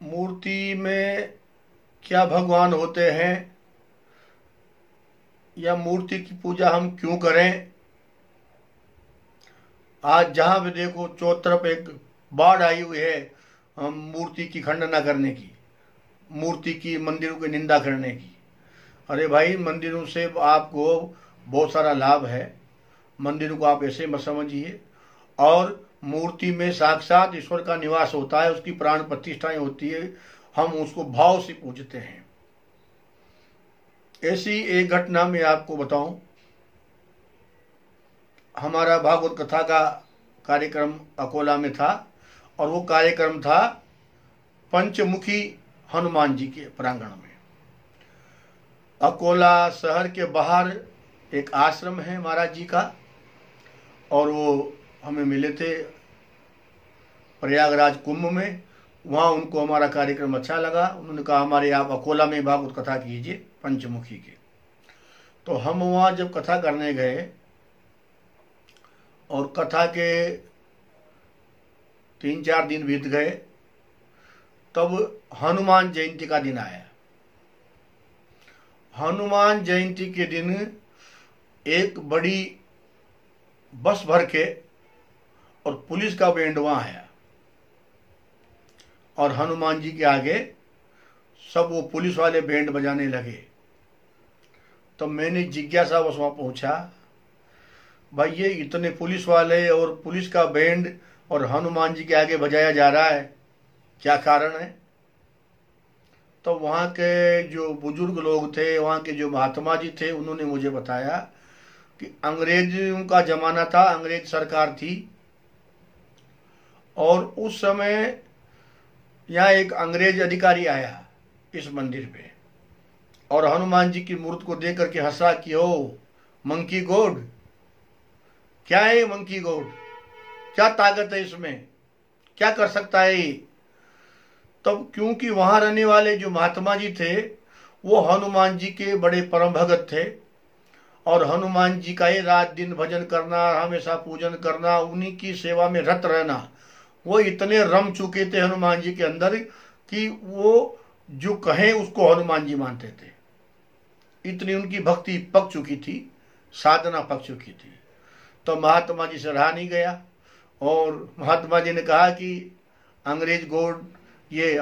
मूर्ति में क्या भगवान होते हैं या मूर्ति की पूजा हम क्यों करें। आज जहां भी देखो चौथ तरफ एक बाढ़ आई हुई है हम मूर्ति की खंडना करने की, मूर्ति की, मंदिरों की निंदा करने की। अरे भाई, मंदिरों से आपको बहुत सारा लाभ है, मंदिरों को आप ऐसे मत समझिए। और मूर्ति में साक्षात ईश्वर का निवास होता है, उसकी प्राण प्रतिष्ठाएं होती है, हम उसको भाव से पूजते हैं। ऐसी एक घटना मैं आपको बताऊं। हमारा भागवत कथा का कार्यक्रम अकोला में था और वो कार्यक्रम था पंचमुखी हनुमान जी के प्रांगण में। अकोला शहर के बाहर एक आश्रम है महाराज जी का, और वो हमें मिले थे प्रयागराज कुंभ में। वहाँ उनको हमारा कार्यक्रम अच्छा लगा, उन्होंने कहा हमारे आप अकोला में भागवत कथा कीजिए पंचमुखी के। तो हम वहाँ जब कथा करने गए और कथा के 3-4 दिन बीत गए, तब हनुमान जयंती का दिन आया। हनुमान जयंती के दिन एक बड़ी बस भर के और पुलिस का बैंड वहाँ आया और हनुमान जी के आगे सब वो पुलिस वाले बैंड बजाने लगे। तो मैंने जिज्ञासावश वहाँ पहुँचा, भाई ये इतने पुलिस वाले और पुलिस का बैंड और हनुमान जी के आगे बजाया जा रहा है, क्या कारण है। तो वहाँ के जो बुजुर्ग लोग थे, वहाँ के जो महात्मा जी थे, उन्होंने मुझे बताया कि अंग्रेजों का जमाना था, अंग्रेज सरकार थी और उस समय यहाँ एक अंग्रेज अधिकारी आया इस मंदिर पे और हनुमान जी की मूर्ति को देख करके हंसा कि ओ मंकी गॉड, क्या है ये मंकी गॉड, क्या ताकत है इसमें, क्या कर सकता है ये। तब क्योंकि वहां रहने वाले जो महात्मा जी थे वो हनुमान जी के बड़े परम भगत थे और हनुमान जी का ये रात दिन भजन करना, हमेशा पूजन करना, उन्हीं की सेवा में रत रहना, वो इतने रम चुके थे हनुमान जी के अंदर कि वो जो कहें उसको हनुमान जी मानते थे। इतनी उनकी भक्ति पक चुकी थी, साधना पक चुकी थी। तो महात्मा जी से रहा नहीं गया और महात्मा जी ने कहा कि अंग्रेज गॉड, ये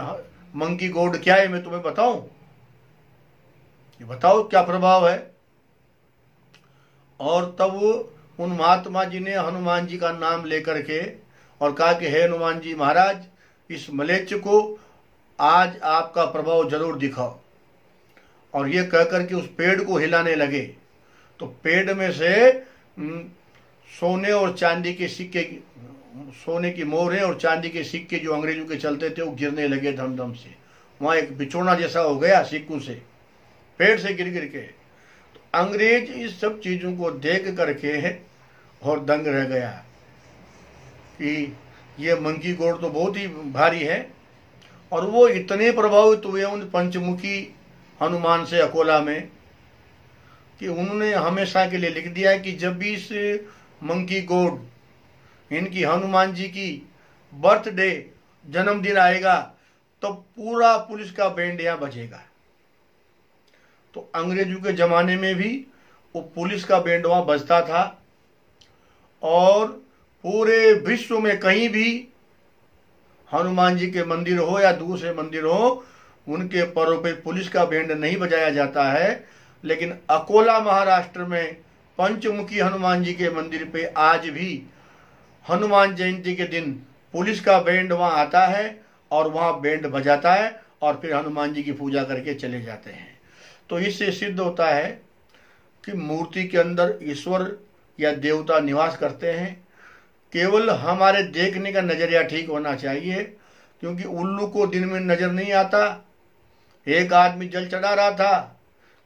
मंकी गॉड क्या है, मैं तुम्हें बताऊं, ये बताओ क्या प्रभाव है। और तब उन महात्मा जी ने हनुमान जी का नाम लेकर के और कहा कि हे हनुमान जी महाराज, इस मलेच्छ को आज आपका प्रभाव जरूर दिखाओ। और ये कहकर के उस पेड़ को हिलाने लगे तो पेड़ में से सोने और चांदी के सिक्के, सोने की मोहरें और चांदी के सिक्के जो अंग्रेजों के चलते थे वो गिरने लगे धम-धम से। वहाँ एक बिछोना जैसा हो गया सिक्कों से, पेड़ से गिर गिर के। तो अंग्रेज इस सब चीज़ों को देख करके और दंग रह गया कि ये मंकी गॉड तो बहुत ही भारी है। और वो इतने प्रभावित हुए उन पंचमुखी हनुमान से अकोला में कि उन्होंने हमेशा के लिए लिख दिया है कि जब भी इस मंकी गॉड, इनकी हनुमान जी की बर्थडे, जन्मदिन आएगा तो पूरा पुलिस का बैंड यहाँ बजेगा। तो अंग्रेजों के ज़माने में भी वो पुलिस का बैंड वहाँ बजता था और पूरे विश्व में कहीं भी हनुमान जी के मंदिर हो या दूसरे मंदिर हो, उनके पर्व पे पुलिस का बैंड नहीं बजाया जाता है। लेकिन अकोला महाराष्ट्र में पंचमुखी हनुमान जी के मंदिर पे आज भी हनुमान जयंती के दिन पुलिस का बैंड वहाँ आता है और वहाँ बैंड बजाता है और फिर हनुमान जी की पूजा करके चले जाते हैं। तो इससे सिद्ध होता है कि मूर्ति के अंदर ईश्वर या देवता निवास करते हैं। केवल हमारे देखने का नज़रिया ठीक होना चाहिए, क्योंकि उल्लू को दिन में नज़र नहीं आता। एक आदमी जल चढ़ा रहा था,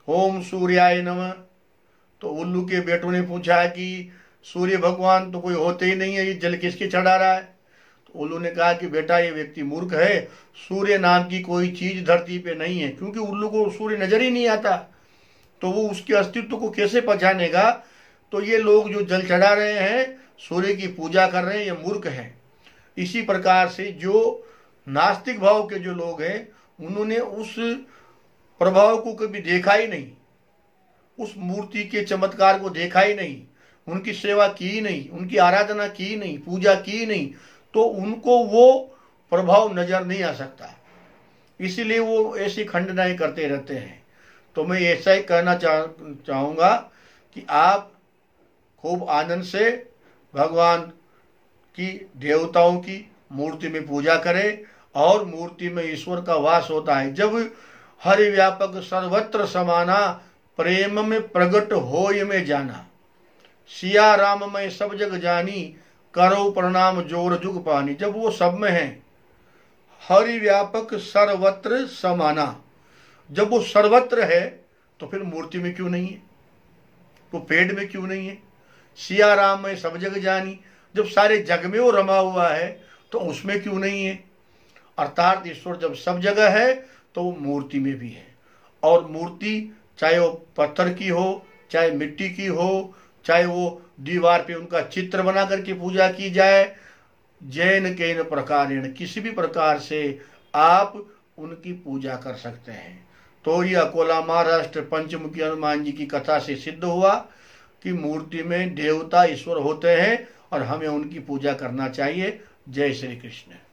ओम सूर्याय नमः, तो उल्लू के बेटों ने पूछा कि सूर्य भगवान तो कोई होते ही नहीं है, ये जल किसके चढ़ा रहा है। तो उल्लू ने कहा कि बेटा ये व्यक्ति मूर्ख है, सूर्य नाम की कोई चीज़ धरती पे नहीं है, क्योंकि उल्लू को सूर्य नज़र ही नहीं आता तो वो उसके अस्तित्व को कैसे पहचानेगा। तो ये लोग जो जल चढ़ा रहे हैं, सूर्य की पूजा कर रहे हैं, ये मूर्ख हैं। इसी प्रकार से जो नास्तिक भाव के जो लोग हैं उन्होंने उस प्रभाव को कभी देखा ही नहीं, उस मूर्ति के चमत्कार को देखा ही नहीं, उनकी सेवा की नहीं, उनकी आराधना की नहीं, पूजा की नहीं, तो उनको वो प्रभाव नजर नहीं आ सकता। इसीलिए वो ऐसी खंडनाएं करते रहते हैं। तो मैं ऐसा ही कहना चाहूँगा कि आप खूब आनंद से भगवान की, देवताओं की मूर्ति में पूजा करें, और मूर्ति में ईश्वर का वास होता है। जब हरि व्यापक सर्वत्र समाना, प्रेम में प्रगट होय में जाना, सिया राम में सब जग जानी, करो प्रणाम जोर जुग पानी। जब वो सब में है, हरि व्यापक सर्वत्र समाना, जब वो सर्वत्र है तो फिर मूर्ति में क्यों नहीं है, तो पेड़ में क्यों नहीं है? सिया राम में सब जग जानी, जब सारे जग में वो रमा हुआ है तो उसमें क्यों नहीं है? अर्थात ईश्वर जब सब जगह है तो वो मूर्ति में भी है। और मूर्ति चाहे वो पत्थर की हो, चाहे मिट्टी की हो, चाहे वो दीवार पे उनका चित्र बना करके पूजा की जाए, जैन केन प्रकारेण, किसी भी प्रकार से आप उनकी पूजा कर सकते हैं। तो ये अकोला महाराष्ट्र पंचमुखी हनुमान जी की कथा से सिद्ध हुआ कि मूर्ति में देवता ईश्वर होते हैं और हमें उनकी पूजा करना चाहिए। जय श्री कृष्ण।